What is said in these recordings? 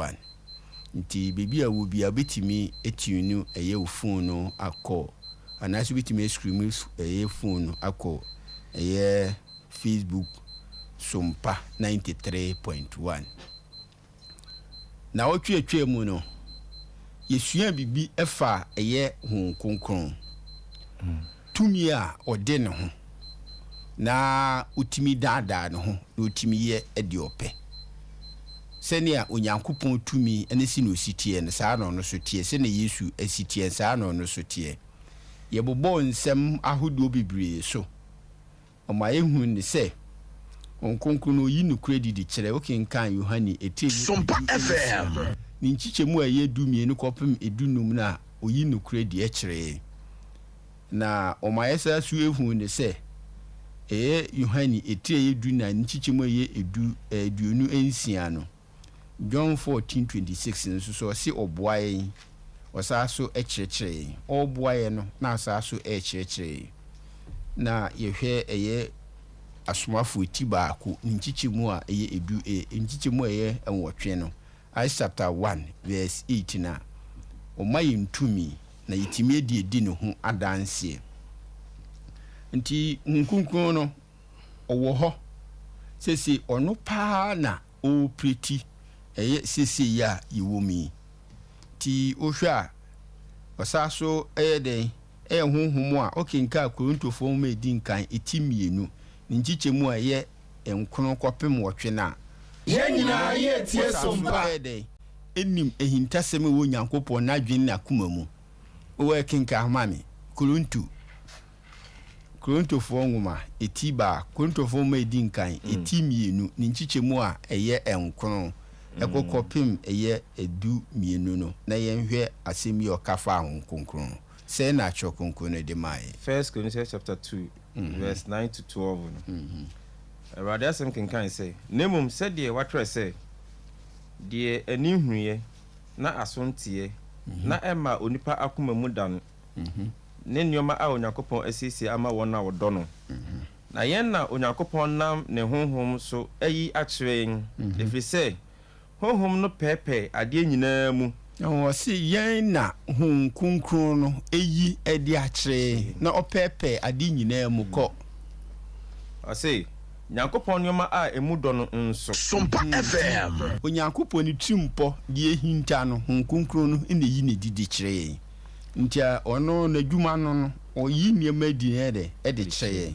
1. Nti baby a will be a bit me etunu a phone no akọ. And as bit me scream a phone akọ a Facebook SOMPA 93.1. Na otwe mu no yesua bibi efa eye hon konkron tumi a ode ne ho na utimi dada ne ho na utimi ye ede ope senia onyankopon tumi ene si no sitie ne saa no so tie se ne Yesu asitie saa no so tie ye bobo nsem ahodo bibre so oma ehun ne se onkonkron no yi no credit kire okenkan Yohane eti SOMPA FM ni nchichemu a ye dumie no kopem edunum na oyi no credit kire na omayesa su ehun ne se Yohane eti ye du na nchichemu ye eduonu ensia no John 14:26 nso so si oboaye osaso ekirikire oboaye no na asaso ekirikire na yehwe eye asomafo ti baako nchichemu a eye edu nchichemu eye enwotwe no Acts chapter 1 verse 8 na omaye ntumi na yitimi edi ne ho adanse nti nkunkun no owo ho sese ono pa na o preti eye sese ya yiwomi ti ohwa osaso eye den honhom a okenka Korintofo ma edinkan etimienu nchichemu aye enkono kopem wotwe na ye nyina ye tie SOMPA enim ehintasem wo Nyankopon na dwen na kumamu wo kenka amami Korintofo nwoma etiba Korintofo ma edinkan etimienu nchichemu a eye enkono ekokopem eye edu mienu no na yenhwe asemi okafa honkonkron say na chokonkron de mai 1 Corinthians chapter 2 verse 9 to 12 Rather asem kenkan say nemum said de watre say de ani hnuye na asontie na ema onipa akoma mu dan ne nyoma a Onyankopon asisi ama wona wodo no na yen na Onyankopon nam ne honhom so ayi akire efri say honhom no pepe ade nyina mu o si yen na hon konkron no eyi ade akire na opepe ade nyina mu ko o say Nyankopon nyoma a emu do no nso SOMPA FM Onyankopon ni trimpo de ehinta no hon konkron no ene yi ne didi kire ntia ono na dwuma no oyi niema di ne de kire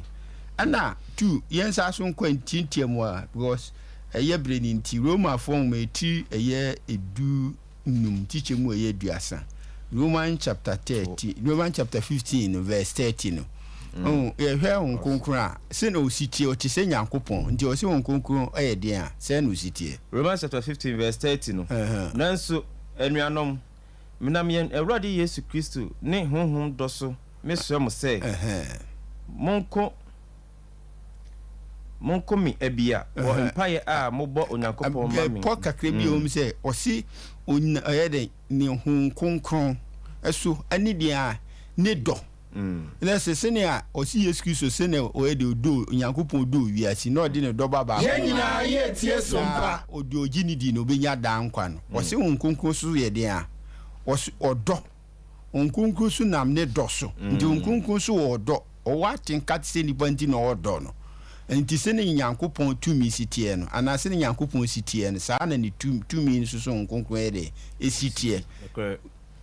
ana tu yen sa so nkwantintiam a because eye breni nti Roma form eti eye edu num tichemu eye duasa Roman chapter 30 Roman chapter 15 verse 30 no ehwe onkonkron a se na ositie o ti se Nyankopon nti o se onkonkron eye den a se na ositie Roman chapter 15 verse 30 no nanso enuanom minam yen Awurade Yesu Kristo ne honhom doso meso mo se monko mi ebia wo empaye a mobo Onyankopon ma mi po kakre bi o mi se o si oyede ni hon konkron eso ani dia ne do na se ne a o si Yesu Kristo se ne oyede do Onyankopon do wiasi na odi ne do baba ye nyina ye tie SOMPA odi ogini di no benya dan kwa no o si hon konkron so ye den a o si odo hon konkron so nam ne do so ndi hon konkron so odo o watin kat se ni banti no odo no enti se ne Nyankopon tumi sitie no ana se ne Nyankopon sitie no saa na ne tumi nso so nkonkron ede esitie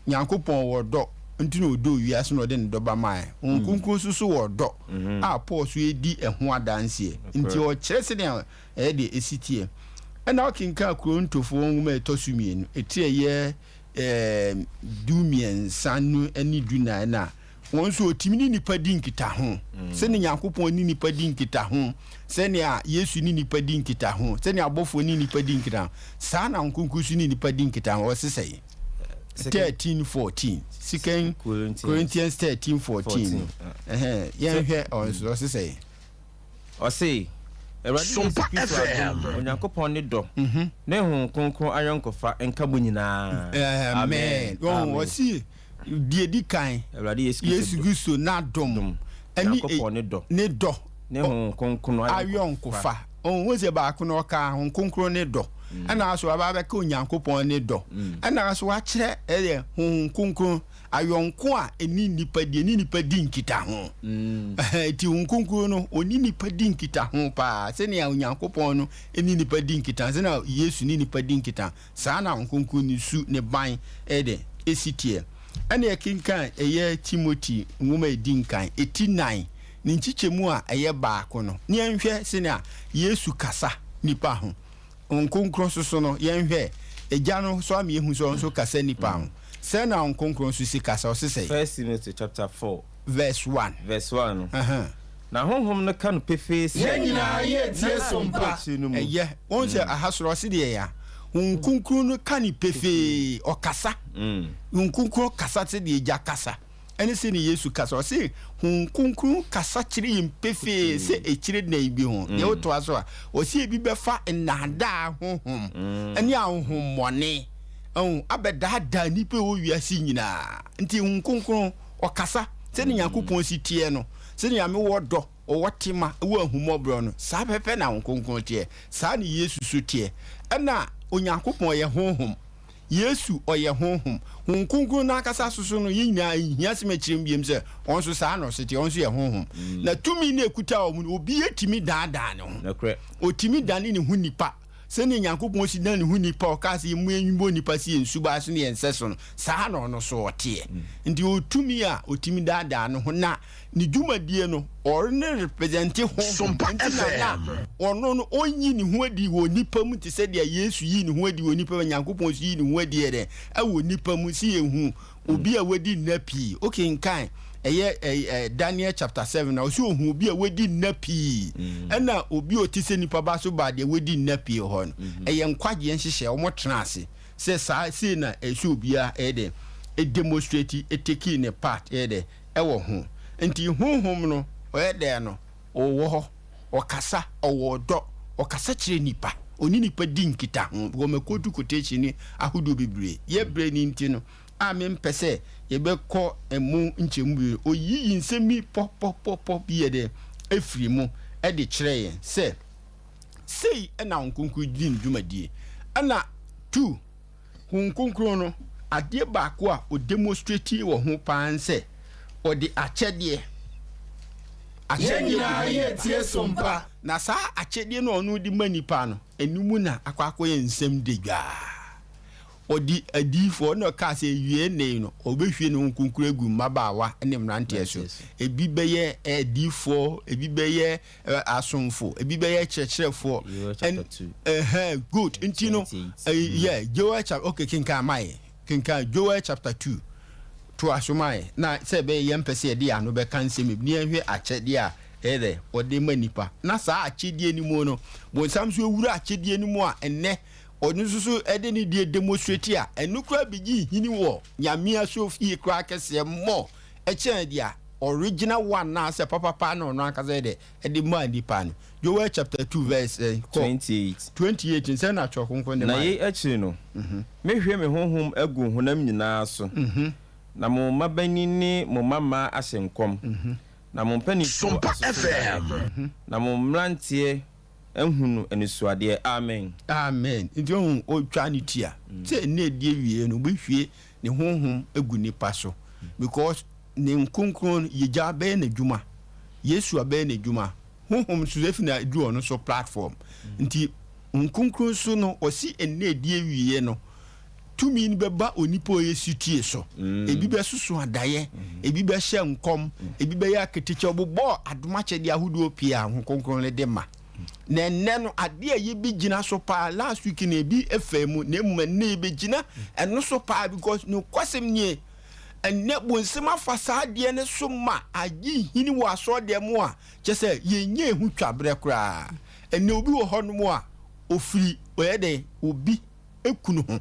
Nyankopon wodo enti no do wiase no de ne doba mai nkonkron so wodo a Paul so edi eho adanse enti o kire se ne ede esitie ana okinka Korintofo nwoma etosumie no etie ye dumien sanu ani duna na wonso otimini nipa di nkita ho se ne Nyankopon ni nipa di nkita ho se ne a Yesu ni nipa di nkita ho se ne abofo ni nipa di nkita sa na nkunkusu ni nipa di nkita ho sesai 13:14 Second Corinthians 13:14 yenhwe onso sesai o say SOMPA FM Onyankopon ni do ne hon konkron ayonkofa enka bo nyina amen o si die di kan Yesu Kristo na dom ani ne do ne hon konkron ayonkofa o wo se ba ko no ka hon konkron ne do ana so aba be ka onyankopon ne do ana so wa kire hunkunkun ayonko a eni nipa di nkita ho ti hunkunkun no oni nipa di nkita ho pa se ne onyankopon no eni nipa di nkita se na Yesu ni nipa di nkita sa na hunkunkun ni su ne ban esitie ana yakinkan Timothy nwoma edinkan 89 ni nchichemu a baako no ne anhwe se na Yesu kasa nipa ho onkonkron so no yenhwe eja no so am yehu so kasa nipa ho se na onkonkron so si kasa o se say 1 Timothy chapter 4 verse 1 na honhom no kan pefe se nyina ye tie sompa won se ahasoro se de ya onkonkron no kan pefe o kasa onkonkron kasa te de eja kasa ene se ni Yesu kasa o se hunkunkun kasa kire impefe se ekire na ibi ho ye oto aso a o se ebi befa nnada honhom ene ahonhom mone abeda nipa o wiase nyina nti hunkunkun o kasa se ni Yakobon si tie no se ni ame wodo o wotima wo ahumobro no sa pepe na hunkunkun tie sa ni Yesu so tie ena Onyankopon ye honhom Yesu oye honhom hunkunkun na akasa soso no yinya hiase mechirem biem se onso sa no sete onso ye honhom na tumi na ekuta omu obi etimi daadaa ne ho nakre otimi dane ne hu nipa se ne Yakobon si dan ne hu nipa o ka se mu enwubo nipa si ensuba so ne enseso no sa no so ote ndi otumi a otimi daadaa no ho na ni dwumadie no orne represent SOMPA FM ono no onyi ni ho adi wo nipa mu te se de Yesu yi ni ho adi wo nipa Yakobon si yi ni ho adi de awo nipa mu si ehu obi a wadi napi okay nkan Daniel chapter 7 na osi ohu obi a wadi napi na obi otise nipa ba so ba de wadi napi ho no nkwaje nhihye o mo tena ase se sa se na esi obi a demonstrate take in a part ewo ho nti honhom no no owo ho okasa owo do okasa kire nipa oni nipa di nkita ho go mekodu kotechi ni ahudo bibre ye bre ni nti no amen pese ye be ko emu nchemu oyi nsemi pop ye de efri mu de kire ye se sei na onkunku di ndwumadie ana 2 hunkunkro no ade baako a o demonstrate wo ho pan se o di achede nyina ye tie sompa na sa achede no onu di manipa no enumu na akwakọ ye nsem de gwa odi adifo no ka se wie ne no obehwie no nkunkuru egu mabawa ne mrante so ebi beye adifo ebi beye asomfo ebi beye chechefo good nti no Joel chapter okay kinka Joel chapter 2 to asomai na se be yempese de ano be kan se mebni ahwe achede a ode manipa na sa achede ni mu no bo samso ewura achede ni mu a enne onu susu ede ni die demonstrate a enukura bigi hini wo nyamia sofi kra kese mo eche dia original one na se papa na ono akaza ede ma nipa no Joel chapter 2 verse 28 nse na chokonko ne na ye echi no mehwe me honhom agu honam nyina so na mo mabani ni mo mama asenkom na mo mpani SOMPA FM na mo mrantie ehunu enisuade amen nti ohun otwa ni tia se na die wie no behwie ne honhom agu nipa so because ne nkunkron yeja be na dwuma Yesu abe na dwuma honhom so efi na du ono so platform nti nkunkron so no osi enne die wie no tumi ni beba onipo yesutie so ebi be susu adaye ebi be hye nkom ebi be ya keteche obobo adomache dia hudu opia nkonkron le de ma na neno ade aye bi gina so pa last week na ebi efemu na emu na ebi gina eno so pa because no kwasem nie enne bonsem afasa ade ne so ma agi hini wo aso de mu a chese yenye hu twabre kra enne obi wo hono mu a ofiri oyede obi ekunu ho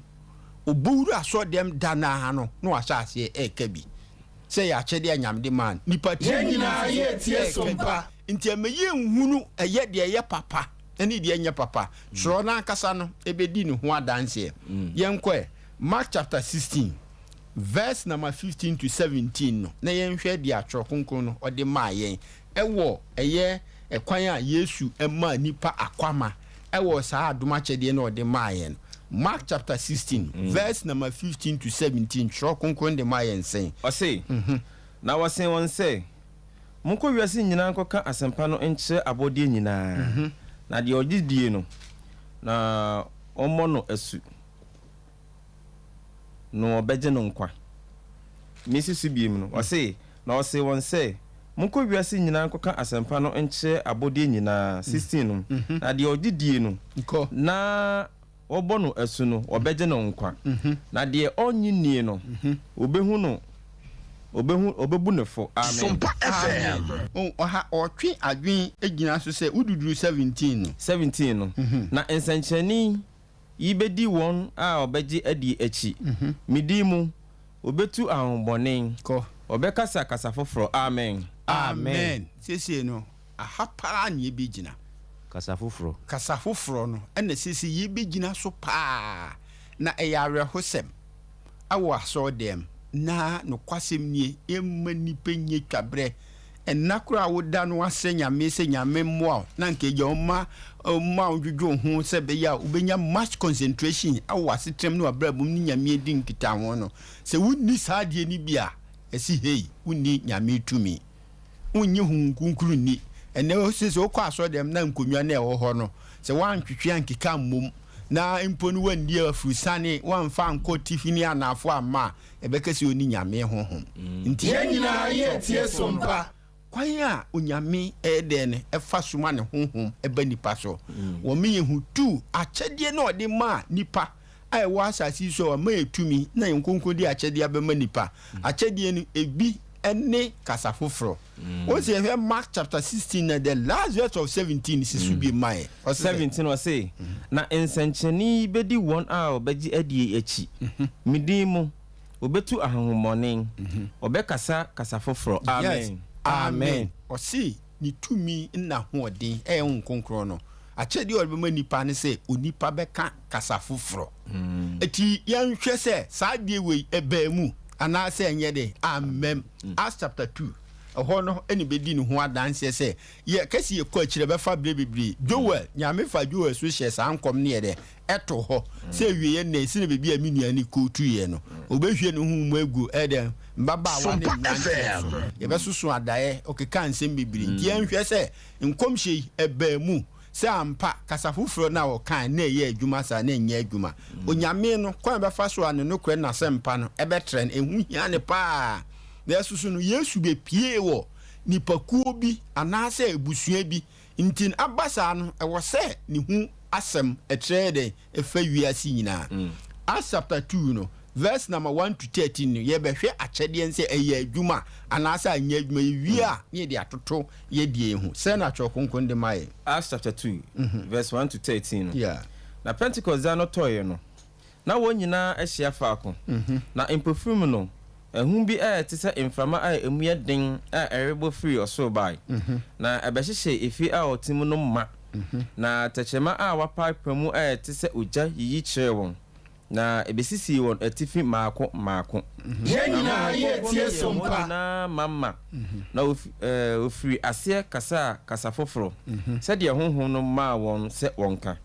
oburu aso dem dana no no asase ekabi se ya chede anyamde man nipa nyina ye tie sompa nti ameye nhunu eye de eye papa ene de enya papa soro na akasa no ebedi ni ho adanse yenkwe Mark chapter 16 verse number 15 to 17 no na yenhwe de atro konkon no ode ma yen ewo eye ekwan a Yesu ema nipa akwama ɛwɔ saa adom akyɛdeɛ na ɔde maayɛ no. Mark chapter 16 verse number 15 to 17 twerɛ kronkron de maayɛ nsɛn. Ɔse na wɔsen wɔn sɛ monkɔ wiase nyinaa nkɔka asɛmpa no nkyerɛ abɔdeɛ nyinaa. Na deɛ ɔgye die no na ɔmmɔ no asu na ɔbɛgye no nkwa. Mesi so biem no ɔse na ɔse wɔn sɛ monkɔ wiase nyinaa nkɔka asɛmpa no nkyerɛ abɔdeɛ nyinaa. 16 no na deɛ ɔgye die no na ɔbɔ no asu no ɔbɛgye no nkwa. Na deɛ ɔnye nie no obebu ne fo. Amen. SOMPA FM. Ɔha ɔtwe adwen gyina so sɛ ududuru 17 no na nsɛnkyerɛnne yi bɛdi wɔn a ɔbɛgye adi akyi. Medi mu obetu ahombɔne ɔbɛkasa kasa foforɔ. Amen. Amen. Sese no aha paa ne yɛbɛgyina kasa foforɔ no ɛna sese yɛbɛgyina so paa na ɛyɛ awerɛhosɛm awɔ asɔɔdɛm na nokwasɛm nie ɛmma nnipa nye twaberɛ ɛnna koraa woda no asɛ nyame sɛ nyame mmoa na nka gya ɔma wodwodwo ho sɛ bɛyɛ a wobɛnya much concentration awɔ asetrɛm no wabrabom ne nyame di nkita ho no sɛ wonni saa deɛ no bi a ɛsi hei wonni nyame tumi wonnye ho nkunkuru ni ɛnɛ sɛ wokɔ asɔdɛm na nkonnwa no ɛwɔ hɔ no sɛ woantwetwe ankeka mmom na mpo no wandi afurusane wamfa nkɔ tifini anafo amma ɛbɛka sɛ oni nyame honhom nti nyinaa yɛtie SOMPA. kwan a onyame ɛdɛ ne ɛfa soma ne honhom ɛba nipa so wɔ me yɛhu tu akyɛdeɛ na ɔde ma nipa a ɛwɔ asase so ɔma yɛtumi na yɛnkonko de akyɛdeɛ abɛma nipa akyɛdeɛ no ebi ɛne kasa foforɔ. Wọ́n sɛ ɛhwɛ Mark chapter 16 na the last verse of 17 si so bi mae. 17 ɔse na nsɛnkyerɛnne bɛdi wɔn a ɔbɛgye adie akyi. Medin mu obetu ahohommɔne ɔbɛkasa kasa foforɔ. Amen. Amen. Ɔse ne tumi nna hoɔden ɛyɛ ho nkonkron no akyɛdeɛ ɔde bɛma nipa ne sɛ onipa bɛka kasa foforɔ. Eti yɛnhwɛ sɛ saa deɛ wei ɛbaa mu anaasɛ ɛnyɛ de. Amen. Acts chapter 2 ɛhɔ no ɛne bɛdi ne ho adanseɛ sɛ yɛ kɛsi yɛkɔ akyirɛ bɛfa berɛ bebree. Joel nyame fa Joel so hyɛ saa nkɔm ne yɛ dɛ ɛto hɔ sɛ awieɛ nnɛ ɛsi ne baabi a me nuane kɔɔtuyɛ no ɔbɛhwie ne ho mu agu ɛdɛ mbabaawa ne mmeranteɛ so yɛbɛsoso adaeɛ ɔkeka nsɛm bebree nti yɛnhwɛ sɛ nkɔmhyɛ yi ɛbaa mu sɛ ampa kasa foforɔ no a wɔkan na ɛyɛ adwuma saa na ɛnyɛ adwuma. Onyame no kwan bɛfa so a ne nokorɛ nasɛmpa no ɛbɛtrɛ no ɛhu hia ne paa na ɛsoso no Yesu bɛpie wɔ nipakuo bi anaasɛ abusua bi nti aba saa no ɛwɔ sɛ ne hu asɛm ɛtrɛ dɛ ɛfa wiase nyinaa. Acts chapter 2 no verse number 1 to 13 no yɛbɛhwɛ akyɛdeɛ sɛ ɛyɛ adwuma anaasɛ anyɛ adwuma yɛwie a ne yɛde atoto yɛdie ho sɛ na atwerɛ kronkron de ma yɛ. Acts chapter 2 verse 1 to 13 no. Yeah. Na Pentecost da no tɔɔyɛ no na wɔn nyinaa ahyia faako. Na mpofim no ɛhu bi a ɛte sɛ mframa a emu yɛ den a ɛrebɔ firi ɔsoro bae. Na ɛbɛhyehyɛ efi a ɔte mu no ma. Na tɛkyerɛma a wapaapa mu a ɛte sɛ ogya yiyi kyerɛ wɔn. Na ebesisi wɔn atifi maako. nyinaa yɛtie SOMPA. Na mama na ofiri aseɛ kasa foforɔ sɛdeɛ honhom no maa wɔn sɛ wɔnka.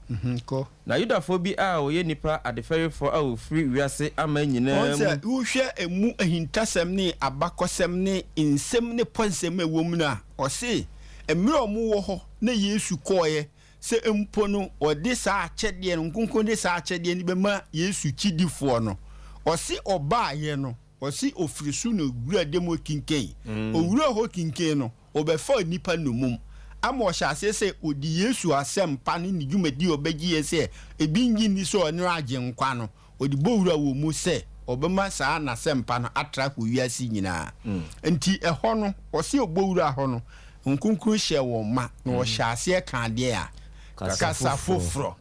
Na Yudafoɔ bi a wɔyɛ nipa adefɛrefoɔ a ofiri wiase ama nyinaa mu. Sɛ wohwɛ emu ahintasɛm ne abakɔsɛm ne nsɛm ne pɔnsɛm a ɛwɔ mu no a ɔse mmerɛ ɔmo wɔ hɔ na Yesu kɔɔyɛ sɛ mpo no ɔde saa akyɛdeɛ no nkonkon de saa akyɛdeɛ no bɛma Yesu kyidifoɔ no ɔse ɔbaayɛ no ɔse ofiri so na owura dɛm kinkan owura hɔ kinkan no ɔbɛfa nipa nomum ama ɔhyɛ ase sɛ ɔdi Yesu asɛmpa no ne dwumadi ɔbɛgye yɛ sɛ ebi nyi ni sɛ ɔne agye nkwa no ɔde bɔwura wɔ mu sɛ ɔbɛma saa n'asɛmpa no atra kɔ wiase nyinaa. Nti ɛhɔ no ɔse ɔbɔwura hɔ no nkonkron hyɛ wɔn ma na ɔhyɛ aseɛ ka adeɛ a kasa foforɔ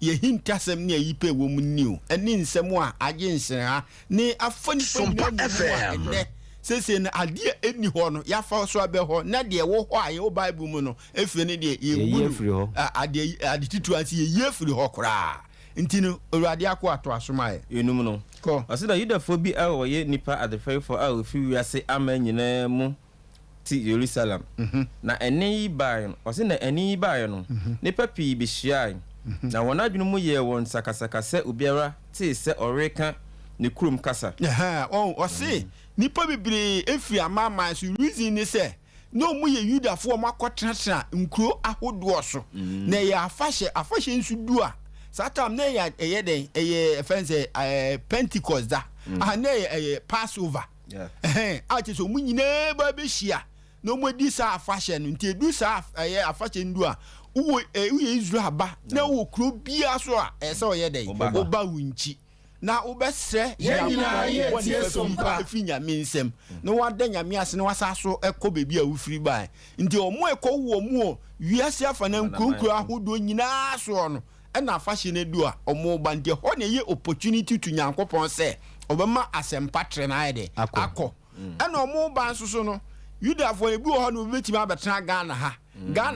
yɛhintasɛm ne ayipa wɔ mu niw ɛne nsɛm a agye nsɛnha ne afa nipa nyinaa mu a ɛnɛ sese na adeɛ ɛni hɔ no yɛafa so abɛ hɔ na deɛ ɛwɔ hɔ a yɛwɔ Bible mu no ɛfiri ne deɛ yɛwu ade titiri ase yɛyie firi hɔ koraa nti no Awurade akɔ ato asomayɛ enum no ɔsɛ da Yudafoɔ bi a wɔyɛ nipa adefɛrefoɔ a ofiri wiase ama nyinaa mu ti Jerusalem. Na ɛne yi baeɛ no ɔsɛ na ɛne yi baeɛ no nipa pii bɛhyiae na wɔn adwene mu yɛ wɔn sakasakasɛ obiara te sɛ ɔreka ne kurom kasa ɔse nipa bebree efi amama so reason ne sɛ na ɔmo yɛ yudafoɔ ɔmo akɔtenatena nkuro ahodoɔ so na ɛyɛ afahyɛ nso du a saa time na ɛyɛ den ɛyɛ fɛnsɛ Pentecost da na ɛyɛ Passover a kyerɛ sɛ ɔmo nyinaa ba bɛhyia na ɔmo adi saa afahyɛ no nti edu saa ɛyɛ afahyɛ ndu a woyɛ Israel aba na wɔ kuro biara so a ɛsɛ ɔyɛ den ɔba wo nkyi na wobɛsrɛ yɛnyinaa SOMPA fi nyame nsɛm na wada nyame ase na wasa so ɛkɔ baabi a wofiri bae nti ɔmo ɛkɔ wɔ mu wiase afa na nkurokuro ahodoɔ nyinaa soɔ no ɛna afahyɛ no du a ɔmo ba nti hɔ na ɛyɛ opportunity to Nyankopɔn sɛ ɔbɛma asɛmpa trɛ na ayɛ de akɔ ɛna ɔmo ba nso so no Yudafoɔ ebi wɔ hɔ no obetumi abɛtena Ghana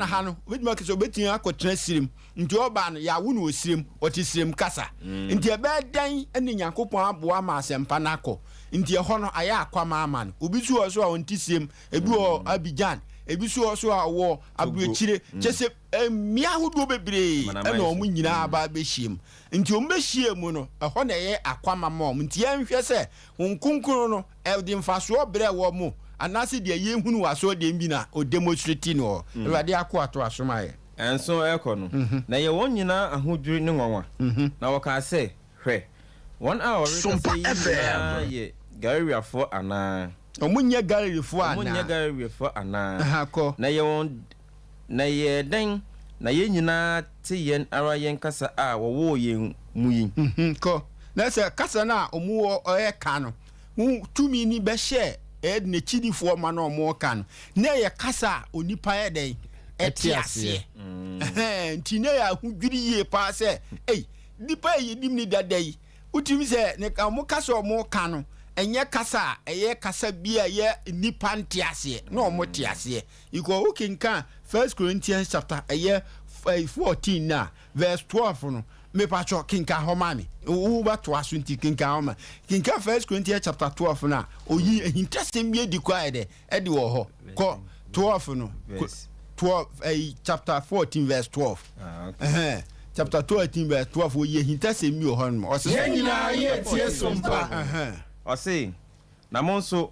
ha no obetumi akɛsɛ obetumi akɔtena Sirem nti ɔba no yawo no Sirem ɔte Sirem kasa nti ɛbɛɛ dan ɛne Nyankopɔn aboa ma asɛmpa no akɔ nti ɛhɔ no ayɛ akwama ama no obi so wɔ so a ɔnte Sirem ebi wɔ Abidjan ebi so wɔ so a wɔ Aburokyire kyɛ sɛ mmea ahodoɔ bebree ɛna ɔmo nyinaa ba bɛhyia mu nti ɔmo bɛhyia mu no ɛhɔ na ɛyɛ akwama ma ɔmo nti yɛnhwɛ sɛ nkonkron no ɛde mfasoɔ brɛ wɔ mo anase deɛ yɛhunu waso deɛ bi na o demonstrate no Awurade akɔ ato asomaye ɛnso ɛkɔ no na yɛ wɔn nyinaa ahodwiri ne nwanwa na wɔka sɛ hwɛ wɔn a ɔrekasa yɛ Galileafoɔ anaa ɔmo nyɛ Galileafoɔ anaa na yɛ wɔn na yɛ den na yɛn nyinaa te yɛn ara yɛn kasa a wɔwɔ yɛn mu yi kɔ na sɛ kasa na ɔmo ɔyɛ ka no tumi ni bɛhyɛ ne chidifoɔ ma no ɔmo ka no na yɛ kasa a onipa yɛ den ɛte aseɛ nti na yɛ ahodwiri yie paa sɛ nipa yɛ nim ni dada yi wotumi sɛ ne ɔmo kasa ɔmo ka no ɛnyɛ kasa a ɛyɛ kasa bi a yɛ nipa nte aseɛ na ɔmo te aseɛ iko wokenka 1 Corinthians chapter 14 na verse 12 no mepacho kinka homami wo ba to aso nti kinka homa kinka 1 Corinthians chapter 12 na oyi ehintasem ye di kwa ede wo ho ko 12 no 12 chapter 14 verse 12 chapter 13 verse 12 oyi ehintasem ye ho no o se yɛnyinaa yɛtie SOMPA o se na mo nso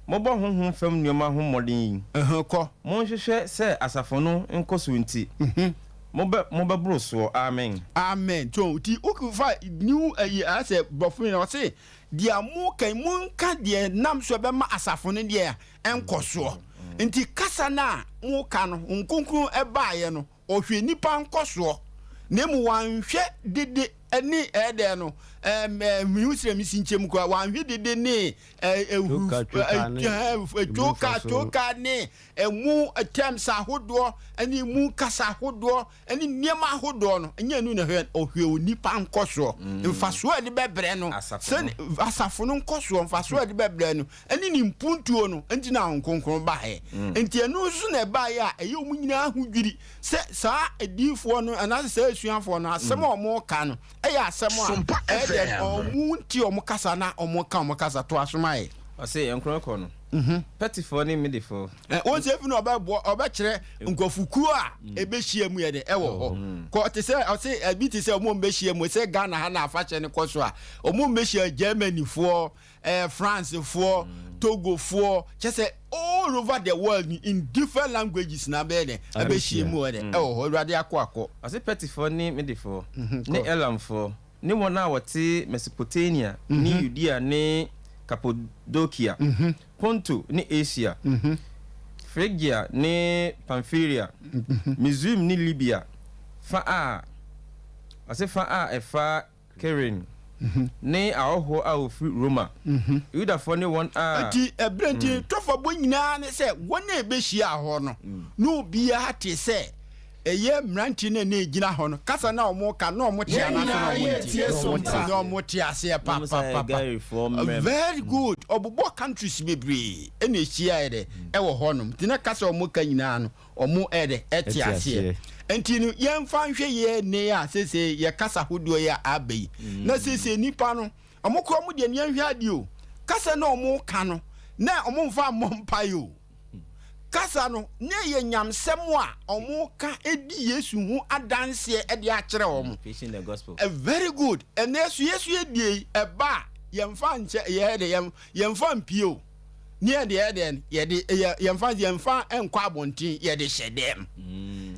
mobɔ honhom fam nneɛma ho mmɔden ko mo nhwehwɛ sɛ asafo no nkoso nti mobɛboro soɔ amen to ti okufa new ase bɔfo na ɔse dia mo kan mo nka dia nam so bɛma asafo no dia enkosoɔ nti kasa na mo ka no nkonkron ɛbaaye no ɔhwɛ nipa nkosoɔ na mu wanhwɛ dede ɛne ɛdɛ no miusire mi sinchemu kwa wanhwɛ dede ne toka ne emu attempts ahodoɔ ɛne mu kasa ahodoɔ ɛne nneɛma ahodoɔ no ɛnyɛ nu na ɔhwɛ onipa nkɔsoɔ mfasoɔ de bɛbrɛ no sɛ asafo no nkɔsoɔ mfasoɔ de bɛbrɛ no ɛne ne mpuntuo no ɛnti na nkonkron bae ɛnti ɛno nso na ɛbae a ɛyɛ ɔmo nyinaa ho dwiri sɛ saa adiifoɔ no anase saa asuafoɔ no asɛm a ɔmo ka no ɛyɛ asɛm a ɛyɛ ɔmo nti ɔmo kasa na ɔmo kasa to asomae ɔse nkronkron no petifoɔ ne midifoɔ wɔn sɛ efi na ɔbɛkyerɛ nkɔfukuo a ɛbɛhyia mu yɛ de ɛwɔ hɔ kɔ te sɛ ɔse ɛbi te sɛ ɔmo mbɛhyia mu sɛ Ghana ha na afakyɛ ne kɔ so a ɔmo mbɛhyia Germany foɔ France foɔ Togo foɔ kyɛ sɛ all over the world in different languages na bɛyɛ de ɛbɛhyia mu yɛ de ɛwɔ hɔ Awurade akɔ ɔse petifoɔ ne midifoɔ ne Elamfoɔ ne wɔn a wɔte Mesopotamia ne Judea ne Cappadocia Ponto ne Asia Phrygia ne Pamphylia Misraim ne Libya fa a ɛfa Keren ne ahoho a ofiri Roma Yudafoɔ ne wɔn a nti ɛbrɛnti tɔfo bɔ nyinaa ne sɛ wɔn a ɛbɛhyia hɔ no no bia te sɛ ɛyɛ mmeranti ne gyina hɔ no kasa na ɔmo ka na ɔmo te ana so na ɔmo te ase pa very good ɔbobɔ countries bebree ɛna ɛhyia ɛde ɛwɔ hɔ nom nti na kasa ɔmo ka nyinaa no ɔmo ɛde ɛte ase nti no yɛmfa nhwɛ yɛ ne a sese yɛ kasa hodoɔ yɛ aba yi na sese nipa no ɔmo kɔ ɔmo deɛ ne yɛhwɛ ade o kasa na ɔmo ka no na ɔmo mfa mmɔ mpa yi o kasa no ne ye nyamsem a omo ka edi Yesu hu adanse e de akere omo preaching the gospel. Very good. And Yesu edi e ba yemfa nche ye de yemfa mpio near the eden ye de yemfa enkwa abontin ye de hyedem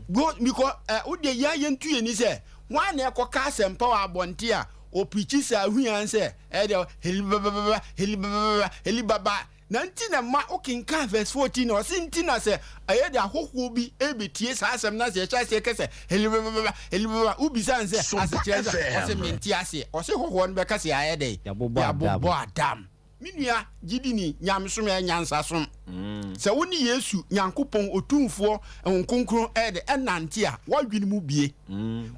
go because ode ya yentu ye ni se wan na ekoka asempa wa abontin a opichi sa huan se e de helibaba na ntina ma okinka verse 14 o sintina se aye de ahoho bi ebetie sa asem na se cha se kese helibaba ubi san se asecheza o se menti ase o se hoho no be kase aye de ya bobo adam minua gidini nyamsom ya nyansasom se woni Yesu nyankopon otumfo nkonkron ede enante a wadwene mu bie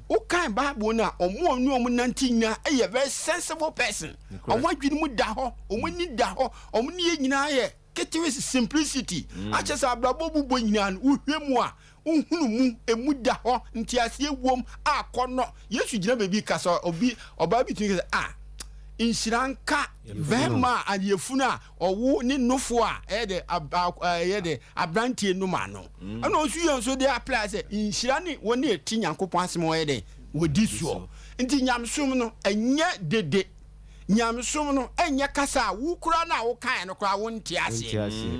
o kan bible na omo onu omo nante nya eye very sensible person omo adwene mu da ho omo ni da ho omo ni nyina ye ketewe simplicity achesa abrabo bubo nyina no uhwemu a unhunu mu emu da ho ntiase ewom akono Yesu gina bebi kasa obi oba bi tun insiranka vema ayefuna owo ni nofo a de abrantie numa no ana osu yenso de apply say insirani woni eti Nyankopon asem wo de wodi suo nti nyamsom no enye dede nyamsom no enye kasa wo kura na wo kan no kura wo nti ase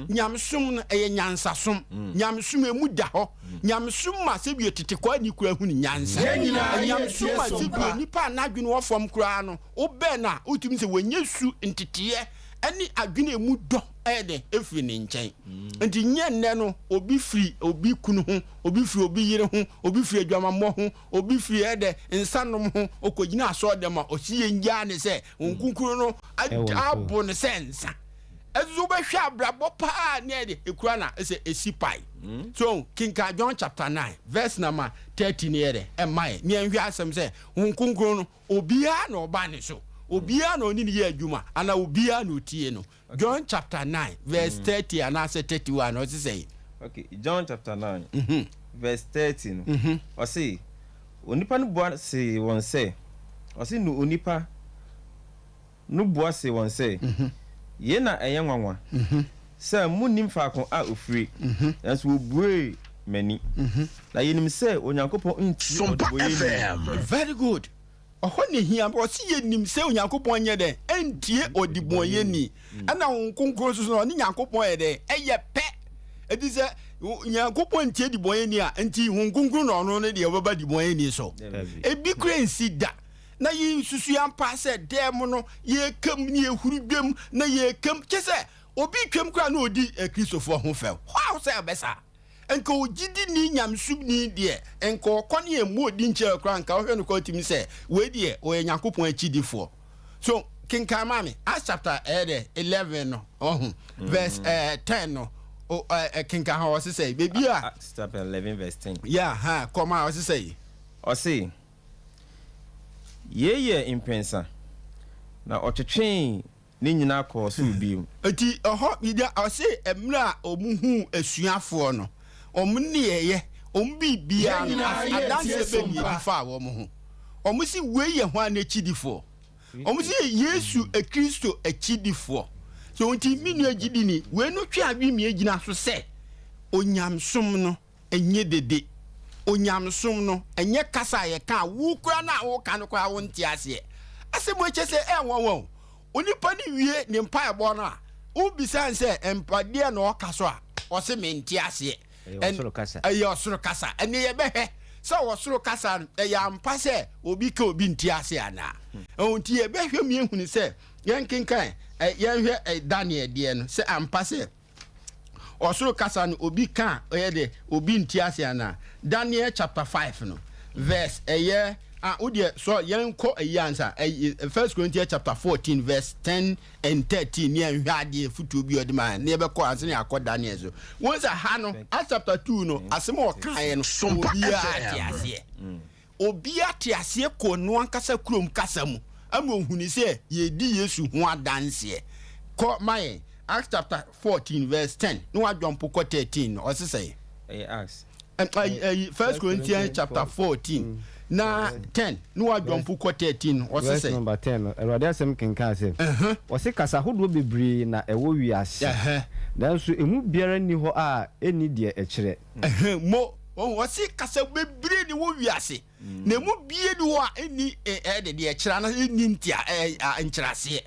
nyamsom no eye nyansasom nyamsom emu da ho nyamsom ma se bi etete kwa ni kura hu ni nyansa nyamsom ma se bi nipa na adwene wo fam kura no wo be na utumi se wonye su ntitiye ani adwene emu do ede efiri ni nchen nti nye nne no obi firi obi kunu hu obi firi obi yire hu obi firi adwamammo hu obi firi ede nsanom hu okogina aso de ma osiye nja ne se nkunkuru no abo ne sensa ezu be hwa abrabo pa ne ede ekura na ese esipai so kinka John chapter 9 verse number 13 ne ede emai ne nhwa asem se nkunkuru no obia na oba ne so obia na oni ne ye adwuma ana obia na otie no John chapter 9 verse 30 and 31 what is say? Okay, John chapter 9 verse 13 o say onipa no boa say won say o say no onipa no boa say won say ye na eye nwanwa say munim faako a ofiri as wo bue mani na yenim say onyankopon nti SOMPA. Very good. Ohoni hia bo si yenim se Onyankopon nye de entie odibon ye ni ana nkonkro so no ni Nyankopon ye de eye pe edi se Nyankopon entie dibon ye ni a enti nkonkro no no ne de obaba dibon ye ni so ebi krensi da na yi susu ya mpa se dem no ye kam ni ehuru dwam na ye kam kese obi twam kra na odi Kristofo ho fe how say besa enko ojidi ni nyamsum ni de enko okone emu odi nche kra nka ohwe no ko timi se we de o Nyankopon achidifo so kinka mame Acts chapter 11 no verse 10 no kinka ha was say baby Acts chapter 11 verse 10 yeah come on was say o say ye impensa na otwetwen ni nyina ko so biom enti media o say emra omuhu asuafo no omniyeye ombibia adanse be fa wo mo ho omusi weye ho anachidifo omusi Yesu Kristo achidifo so nti minu agidi ni we no twa abimi agina so se onyamsom no enye dede onyamsom no enye kasa ye ka wo kura na wo ka no kwa wo nti ase asemo eche se enwonwon onipa ni wie ni mpa ebo no a ubisa nse empade na o kaso a o se menti ase osoro kasa ene ye behe so osoro kasa ya mpa se obi ka obi nti ase ana onti ye behwe mi ehunu se yenkenkan yenhwe Daniel de no se ampa se osoro kasa no obi ka oyede obi nti ase ana Daniel chapter 5 no verse udie so yenko ayansa 1 Corinthians chapter 14 verse 10 and 13 ne nhwade futu bi odima ne be ko anse ne akọ Daniel so wonza ha no chapter 2 no asem o kan no obi atiase ko no ankasa kurom kasa mu ama ohuni se ye di Yesu ho adanse ko mai Acts chapter 14 verse 10 no adwompo ko 13 o se say Acts 1 Corinthians chapter 14 na 10 no adwompo ko 13 o se say number 10 erode asem kenka se o se kasa hodo bebre na ewo wiase nanso emu biara ni ho a eni de ekire mo o si kasa bebre ni wo wiase na emu bie ni ho a eni de ekire na eni ntia nkyerase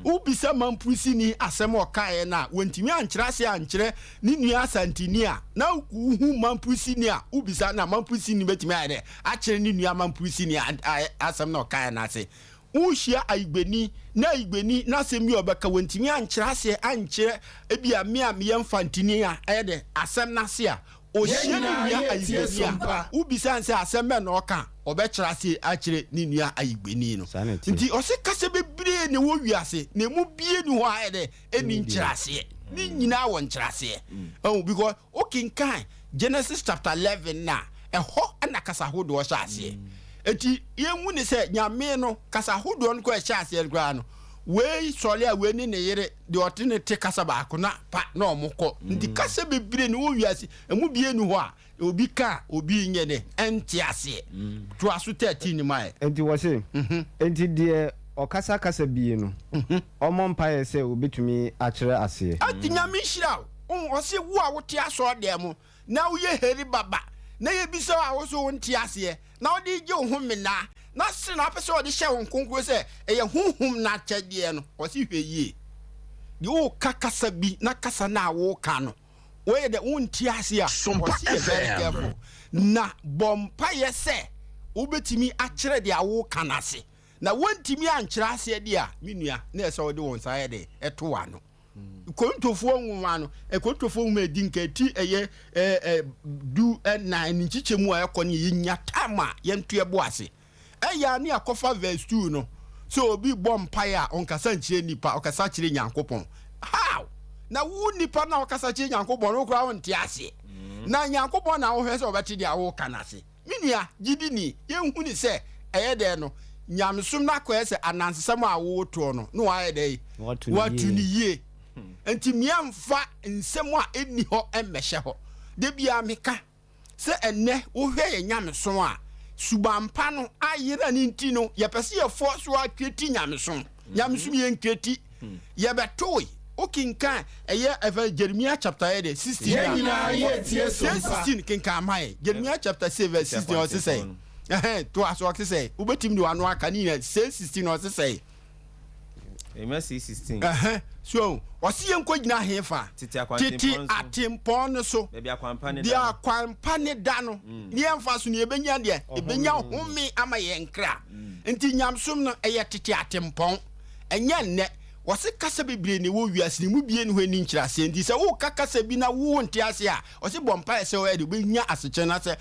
wo bisa mampusi ni asem o kae na wontimi ankyerase ankyere ni nua asantini a na hu mampusi ni a wo bisa na mampusi ni betimi ade akyere ni nua mampusi ni asem na o kae na ase Ushia aigbeni na semi obeka wontimi ankyerase ankyere ebia me a me yemfantini a ede asem na se a ohia ni nua aigbeni a ubisa nse asem me na oka obekyerase akyere ni nua aigbeni no nti ose kase bebre ne wo wiase na mu bie ni ho a ede eni nkyerase ni nyina wo nkyerase because okinkan Genesis chapter 11 na eho na kasa hodo o hyase eti yenwu ni se nyame no kasa hodo no ko hyase gra no we sole a we ni ne yere de otene te kasa ba ko na pa na omukọ nti kasa bebre ni wo wiase emu bie ni ho a obi ka obi nye ne entiase to aso 13 ni mai enti wo se enti de okasa kasa bie no omo mpaye se obetumi akyere ase ati nyame hira o se wo a wote aso de mo na wo ye heri baba na ye bisa a wo so wonti ase na odi je ohumina na se na pese odi hye won konkro se eye huhum na kyede no o si hwe yie de o kakasa bi na kasa na wo ka no wo ye de wonti ase a o si e very careful na bompa ye se obetimi akyere de awo ka na se na wontimi ankyere ase de a menua na ese odi won sa ye de eto wa no kontofo nwuma no kontofo nwuma edinka ti eye du na nchichemu a yakoni yinya tama yentu ebo ase eya ne akofa verse 2 no so obi bompire a onkasa nchire nipa okasa chire nyankopon how na wu nipa na okasa chire nyankopon no kura wonte ase na nyankopon na wo hwese obeti dia wo kanase minia gidini yenhu ni se eye de no nyamsum na ko ese anansesam a wo to no no wa ede watu ni ye enti miamfa nsem a eni ho emmehye ho de bia meka se enne wo hwe ye nyameson a subampa no ayira ni nti no ye pese ye fo so akweti nyameson ye nkweti ye betoi okinkan eye Jeremiah chapter 16 kinkan mai Jeremiah chapter 7 verse 16 o se say to aso o se say ubetim ni wano aka ni 16 o se say Mercy 16 so wasi yenko gina hefa titi atimpon so dia kwampa ne da no ne emfa so ne ebenya de ebenya home ama yenkra nti nyamsom no eye titi atimpon enya nne wasi kasa bebre ne wo wiase ne mu bie ne ho ani nkyirase nti se wo kakasa bi na wo nti ase a wasi bompa se wo de benya aseche na se